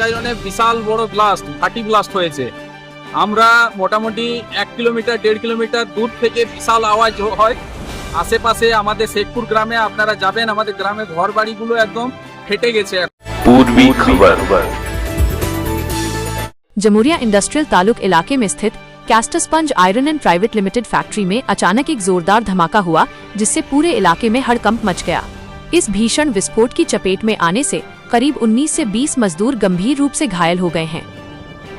আইরনে বিশাল বড় ব্লাস্ট, ফাটি ব্লাস্ট হয়েছে। আমরা মোটামুটি 1 কিলোমিটার 1.5 কিলোমিটার দূর থেকে বিশাল আওয়াজ হয়। আশেপাশে আমাদের শেখপুর গ্রামে আপনারা যাবেন, আমাদের গ্রামে ঘর বাড়িগুলো একদম ফেটে গেছে। पूर्वी खबर। जमुरिया इंडस्ट्रियल तालुक इलाके में स्थित कैस्टस्पंज iron and private limited factory में अचानक एक जोरदार धमाका हुआ, जिससे पूरे इलाके में हड़कंप मच गया। इस भीषण विस्फोट की चपेट में आने से करीब 19 से 20 मजदूर गंभीर रूप से घायल हो गए हैं।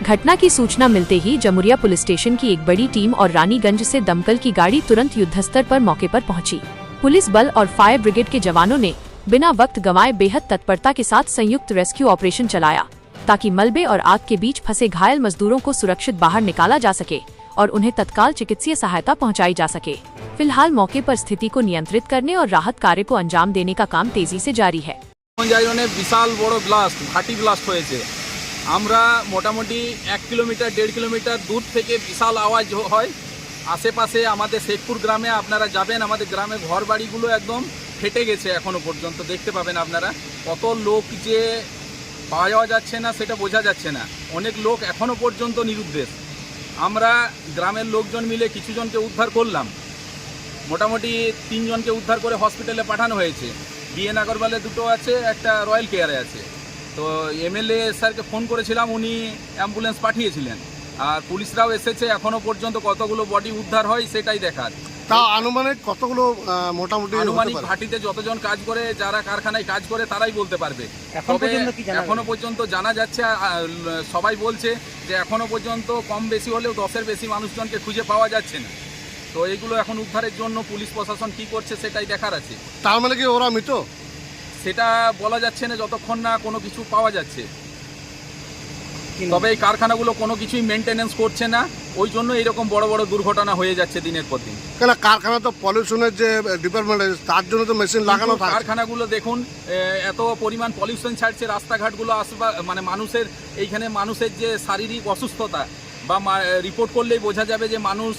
घटना की सूचना मिलते ही जमुरिया पुलिस स्टेशन की एक बड़ी टीम और रानीगंज से दमकल की गाड़ी तुरंत युद्धस्तर पर मौके पर पहुंची। पुलिस बल और फायर ब्रिगेड के जवानों ने बिना वक्त गंवाए बेहद तत्परता के साथ संयुक्त रेस्क्यू ऑपरेशन चलाया, ताकि मलबे और आग के बीच फंसे घायल मजदूरों को सुरक्षित बाहर निकाला जा सके और उन्हें तत्काल चिकित्सीय सहायता पहुंचाई जा सके। फिलहाल मौके पर स्थिति को नियंत्रित करने और राहत कार्य को अंजाम देने का काम तेजी से जारी है। আইরনে বিশাল বড় ব্লাস্ট, ফাটি ব্লাস্ট হয়েছে। আমরা মোটামুটি 1 কিলোমিটার 1.5 কিলোমিটার দূর থেকে বিশাল আওয়াজ হয়। আশেপাশে আমাদের শেখপুর গ্রামে আপনারা যাবেন, আমাদের গ্রামে ঘর বাড়িগুলো একদম ফেটে গেছে। এখনো পর্যন্ত দেখতে পাবেন আপনারা কত লোক যে পাওয়া যাচ্ছে না সেটা বোঝা যাচ্ছে না। অনেক লোক এখনো পর্যন্ত নিরুদ্দেশ। আমরা গ্রামের লোকজন মিলে কিছু জনকে উদ্ধার করলাম, মোটামুটি 3 জনকে উদ্ধার করে হসপিটালে পাঠানো হয়েছে। বিএন আগরওয়ালে 2টো আছে, একটা রয়্যাল কেয়ারে আছে। তো এমএলএ স্যারকে ফোন করেছিলাম, উনি অ্যাম্বুলেন্স পাঠিয়েছিলেন। আর পুলিশরাও এসেছে। এখনো পর্যন্ত কতগুলো বডি উদ্ধার হয় সেটাই দেখার। তা আনুমানিক কতগুলো মোটামুটি আনুমানিক ঘাটিতে যতজন কাজ করে, যারা কারখানায় কাজ করে তারাই বলতে পারবে। এখনো পর্যন্ত জানা যাচ্ছে, সবাই বলছে যে এখনো পর্যন্ত কম বেশি হলেও 10-এর বেশি মানুষজনকে খুঁজে পাওয়া যাচ্ছে না। তো এইগুলো এখন উদ্ধারের জন্য পুলিশ প্রশাসন কি করছে সেটাই দেখার আছে। তার মানে কি ওরা মৃত? সেটা বলা যাচ্ছে না যতক্ষণ না কোনো কিছু পাওয়া যাচ্ছে। তবে এই কারখানাগুলো কোনো কিছুই মেনটেনেন্স করছে না, ওই জন্য এরকম বড় বড় দুর্ঘটনা হয়ে যাচ্ছে দিনের পর দিন। কেন কারখানা তো পলিউশনের যে ডিপার্টমেন্ট আছে, তার জন্য তো মেশিন লাগানো থাকে। কারখানাগুলো দেখুন এত পরিমাণ পলিউশন ছাড়ছে, রাস্তাঘাটগুলো মানে মানুষের এইখানে মানুষের যে শারীরিক অসুস্থতা বা রিপোর্ট করলেই বোঝা যাবে যে মানুষ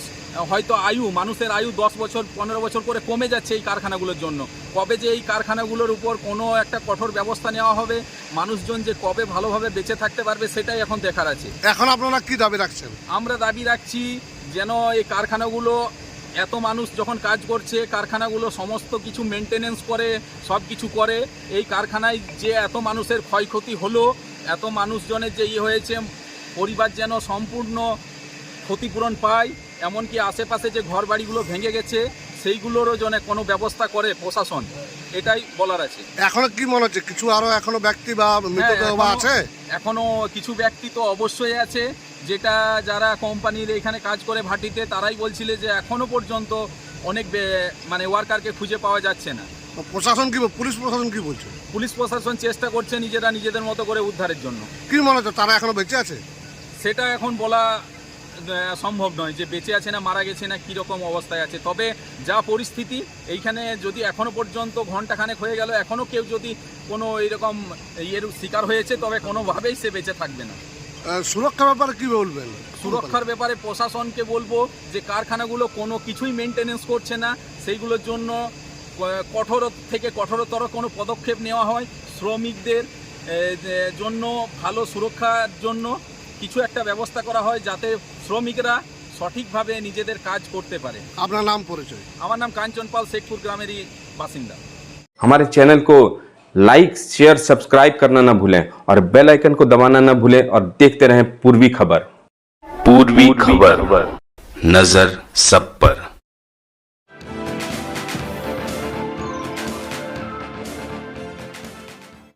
হয়তো মানুষের আয়ু 10 বছর 15 বছর করে কমে যাচ্ছে এই কারখানাগুলোর জন্য। কবে যে এই কারখানাগুলোর উপর কোনো একটা কঠোর ব্যবস্থা নেওয়া হবে, মানুষজন যে কবে ভালোভাবে বেঁচে থাকতে পারবে সেটাই এখন দেখার আছে। এখন আপনারা কি দাবি রাখছেন? আমরা দাবি রাখছি যেন এই কারখানাগুলো, এত মানুষ যখন কাজ করছে, কারখানাগুলো সমস্ত কিছু মেনটেনেন্স করে, সব কিছু করে। এই কারখানায় যে এত মানুষের ক্ষয়ক্ষতি হলো, এত মানুষজনের যে হয়েছে, পরিবার যেন সম্পূর্ণ ক্ষতিপূরণ পায়। এমনকি আশেপাশে যে ঘর বাড়িগুলো ভেঙে গেছে সেইগুলোরও যেন কোনো ব্যবস্থা করে প্রশাসন, এটাই বলার আছে। এখনো কি মনে হচ্ছে কিছু আরো এখনো ব্যক্তি বা মৃতদেহ আছে? এখনো কিছু ব্যক্তি তো অবশ্যই আছে, যেটা যারা কোম্পানির এখানে কাজ করে ভাটিতে, তারাই বলছিলে যে এখনো পর্যন্ত অনেক মানে ওয়ার্কারকে খুঁজে পাওয়া যাচ্ছে না। প্রশাসন কি, পুলিশ প্রশাসন কি বলছে? পুলিশ প্রশাসন চেষ্টা করছে নিজেদের মতো করে উদ্ধারের জন্য। কি মনে হচ্ছে তারা এখনো বেঁচে আছে? সেটা এখন বলা সম্ভব নয় যে বেঁচে আছে না মারা গেছে না কীরকম অবস্থায় আছে। তবে যা পরিস্থিতি এইখানে, যদি এখনো পর্যন্ত ঘন্টাখানেক হয়ে গেল, এখনও কেউ যদি কোনো এইরকম ইয়ের শিকার হয়েছে, তবে কোনোভাবেই সে বেঁচে থাকবে না। সুরক্ষার ব্যাপারে কি বলবেন? সুরক্ষার ব্যাপারে প্রশাসনকে বলবো যে কারখানাগুলো কোনো কিছুই মেনটেনেন্স করছে না, সেইগুলোর জন্য কঠোর থেকে কঠোরতর কোনো পদক্ষেপ নেওয়া হয়। শ্রমিকদের জন্য ভালো সুরক্ষার জন্য কিছু একটা ব্যবস্থা করা হয়, যাতে শ্রমিকরা সঠিকভাবে নিজেদের কাজ করতে পারে। আপনার নাম পরিচয়? আমার নাম কাঞ্চন পাল, শেখপুর গ্রামেরই বাসিন্দা। हमारे चैनल को लाइक शेयर सब्सक्राइब करना ना भूलें और बेल आइकन को दबाना ना भूलें और देखते रहें पूर्वी खबर। पूर्वी खबर, नजर सब पर।